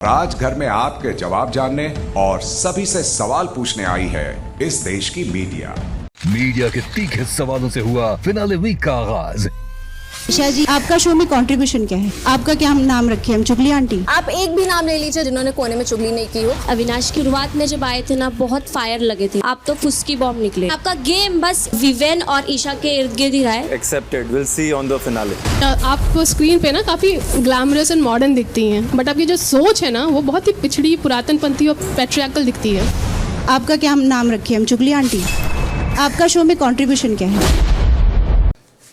राजघर में आपके जवाब जानने और सभी से सवाल पूछने आई है इस देश की मीडिया के तीखे सवालों से हुआ फिनाले वीक का आगाज। ईशा जी, आपका शो में कंट्रीब्यूशन क्या है? आपका क्या हम नाम रखे? हम चुगली आंटी। आप एक भी नाम ले लीजिए जिन्होंने कोने में चुगली नहीं की हो। अविनाश की शुरुआत में जब आए थे ना, बहुत फायर लगे थे। आप तो फुस्की बॉम्ब निकले। आपका गेम बस विवेन और ईशा के इर्द गिर्द ही रहा है। Accepted, will see on the finale. आप स्क्रीन पे ना काफी ग्लैमरस एंड मॉडर्न दिखती हैं, बट आपकी जो सोच है ना वो बहुत ही पिछड़ी, पुरातनपंथी और पैट्रियार्कल दिखती है। आपका क्या हम नाम रखे? हम चुगली आंटी। आपका शो में कंट्रीब्यूशन क्या है?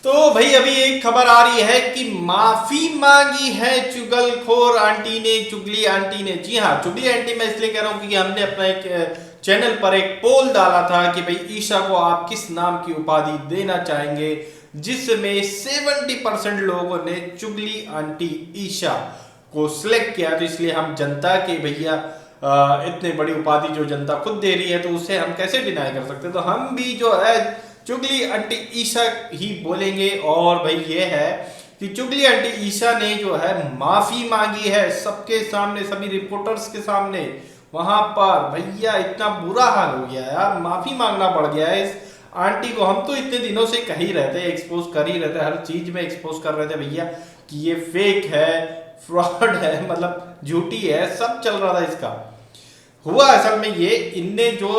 तो भाई अभी एक खबर आ रही है कि माफी मांगी है चुगलखोर आंटी ने, चुगली आंटी ने। जी हाँ, चुगली आंटी मैं इसलिए कह रहा हूँ कि हमने अपना एक चैनल पर एक पोल डाला था कि भाई ईशा को आप किस नाम की उपाधि देना चाहेंगे, जिसमें 70% लोगों ने चुगली आंटी ईशा को सिलेक्ट किया। तो इसलिए हम जनता के भैया इतनी बड़ी उपाधि जो जनता खुद दे रही है तो उसे हम कैसे डिनाई कर सकते। तो हम भी जो है चुगली आंटी ईशा ही बोलेंगे। और भाई ये है कि चुगली आंटी ईशा ने जो है माफी मांगी है सबके सामने, सभी रिपोर्टर्स के सामने। वहां पर भैया इतना बुरा हाल हो गया यार, माफी मांगना पड़ गया है इस आंटी को। हम तो इतने दिनों से कह ही रहते, एक्सपोज कर ही रहते, हर चीज में एक्सपोज कर रहे थे भैया कि ये फेक है, फ्रॉड है, मतलब झूठी है, सब चल रहा था इसका। हुआ असल में ये, इनने जो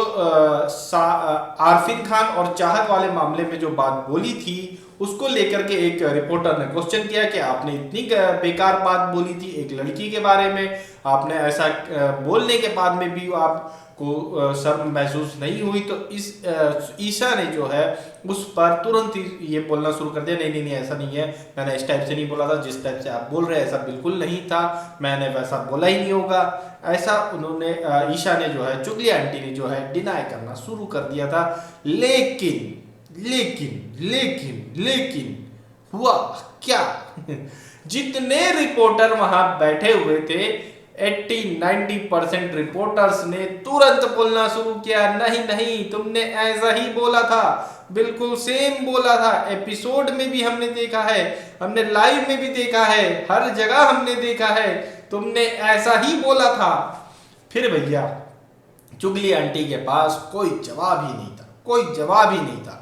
आरफिन खान और चाहत वाले मामले में जो बात बोली थी उसको लेकर के एक रिपोर्टर ने क्वेश्चन किया कि आपने इतनी बेकार बात बोली थी एक लड़की के बारे में, आपने ऐसा बोलने के बाद में भी आपको शर्म महसूस नहीं हुई। तो इस ईशा ने जो है उस पर तुरंत ही ये बोलना शुरू कर दिया, नहीं नहीं ऐसा नहीं है, मैंने इस टाइप से नहीं बोला था, जिस टाइप से आप बोल रहे हैं ऐसा बिल्कुल नहीं था, मैंने वैसा बोला ही नहीं होगा। ऐसा उन्होंने ईशा ने जो है, चुगली आंटी ने जो है डिनाई करना शुरू कर दिया था। लेकिन लेकिन लेकिन लेकिन हुआ क्या जितने रिपोर्टर वहां बैठे हुए थे 80-90% रिपोर्टर्स ने तुरंत बोलना शुरू किया, नहीं नहीं तुमने ऐसा ही बोला था, बिल्कुल सेम बोला था, एपिसोड में भी हमने देखा है, हमने लाइव में भी देखा है, हर जगह हमने देखा है, तुमने ऐसा ही बोला था। फिर भैया चुगली आंटी के पास कोई जवाब ही नहीं था, कोई जवाब ही नहीं था।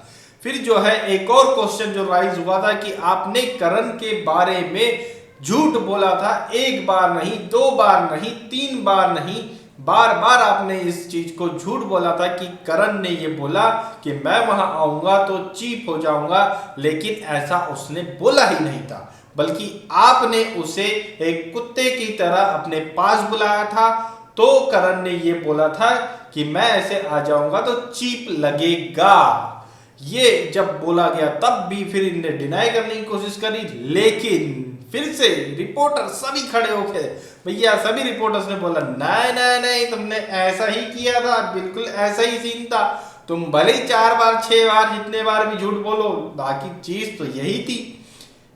फिर जो है एक और क्वेश्चन जो राइज हुआ था कि आपने करण के बारे में झूठ बोला था, एक बार नहीं, 2 बार नहीं, 3 बार नहीं, बार बार आपने इस चीज को झूठ बोला था कि करण ने ये बोला कि मैं वहां आऊंगा तो चीप हो जाऊंगा, लेकिन ऐसा उसने बोला ही नहीं था, बल्कि आपने उसे एक कुत्ते की तरह अपने पास बुलाया था। तो करण ने ये बोला था कि मैं ऐसे आ जाऊंगा तो चीप लगेगा। ये जब बोला गया तब भी फिर इनने डिनाई करने की कोशिश करी, लेकिन फिर से रिपोर्टर सभी खड़े होके भैया, सभी रिपोर्टर्स ने बोला नहीं नहीं नहीं तुमने ऐसा ही किया था, बिल्कुल ऐसा ही सीन था, तुम भले ही 4 बार 6 बार जितने बार भी झूठ बोलो, बाकी चीज तो यही थी।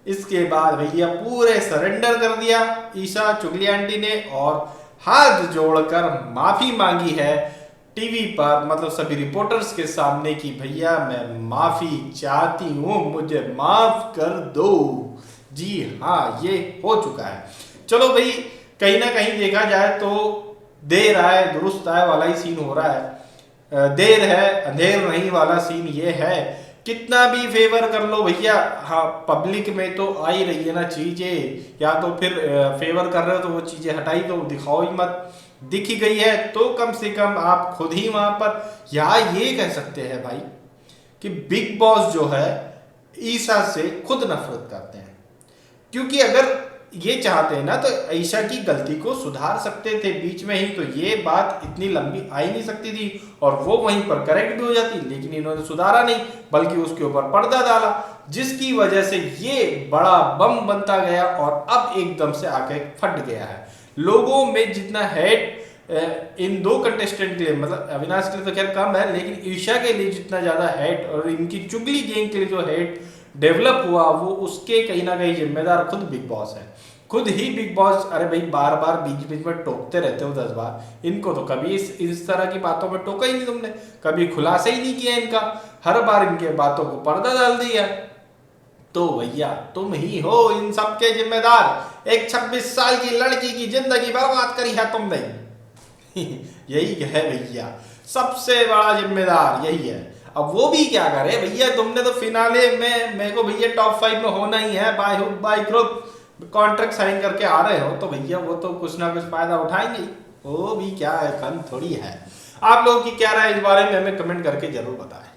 इसके बाद भैया पूरे सरेंडर कर दिया ईशा चुगली आंटी ने और हाथ जोड़कर माफी मांगी है टीवी पर, मतलब सभी रिपोर्टर्स के सामने कि भैया मैं माफी चाहती हूं, मुझे माफ कर दो। जी हाँ, ये हो चुका है। चलो भाई, कहीं ना कहीं देखा जाए तो देर आए दुरुस्त आए वाला ही सीन हो रहा है, देर है अंधेर नहीं वाला सीन ये है। कितना भी फेवर कर लो भैया, हाँ पब्लिक में तो आ ही रही है ना चीजें, या तो फिर फेवर कर रहे हो तो वो चीजें हटाई दो, दिखाओ ही मत। दिख ही गई है तो कम से कम आप खुद ही वहां पर या ये कह सकते हैं भाई कि बिग बॉस जो है ईशा से खुद नफरत करते हैं, क्योंकि अगर ये चाहते हैं ना तो ईशा की गलती को सुधार सकते थे बीच में ही, तो ये बात इतनी लंबी आ ही नहीं सकती थी और वो वहीं पर करेक्ट भी हो जाती, लेकिन इन्होंने सुधारा नहीं बल्कि उसके ऊपर पर्दा डाला, जिसकी वजह से ये बड़ा बम बनता गया और अब एकदम से आके फट गया है। लोगों में जितना हेट इन 2 कंटेस्टेंट के लिए, मतलब अविनाश के लिए तो खैर कम है, लेकिन ईशा के लिए जितना ज्यादा हेट और इनकी चुगली गैंग के लिए जो हेट डेवलप हुआ, वो उसके कहीं ना कहीं जिम्मेदार खुद बिग बॉस है, खुद ही बिग बॉस। अरे भाई बार बार बीच बीच में टोकते रहते हो 10 बार, इनको तो कभी इस तरह की बातों में टोका ही नहीं तुमने, कभी खुलासा ही नहीं किया इनका, हर बार इनके बातों को पर्दा डाल दिया। तो भैया तुम ही हो इन सब के जिम्मेदार। एक 26 साल की लड़की की जिंदगी बर्बाद करी है तुमने। यही है भैया, सबसे बड़ा जिम्मेदार यही है। अब वो भी क्या करे भैया, तुमने तो फिनाले में मेरे को भैया टॉप 5 में होना ही है, बाय ग्रुप कॉन्ट्रैक्ट साइन करके आ रहे हो, तो भैया वो तो कुछ ना कुछ फायदा उठाएंगे। वो भी क्या है, कम थोड़ी है। आप लोगों की क्या राय इस बारे में हमें कमेंट करके जरूर बताएं।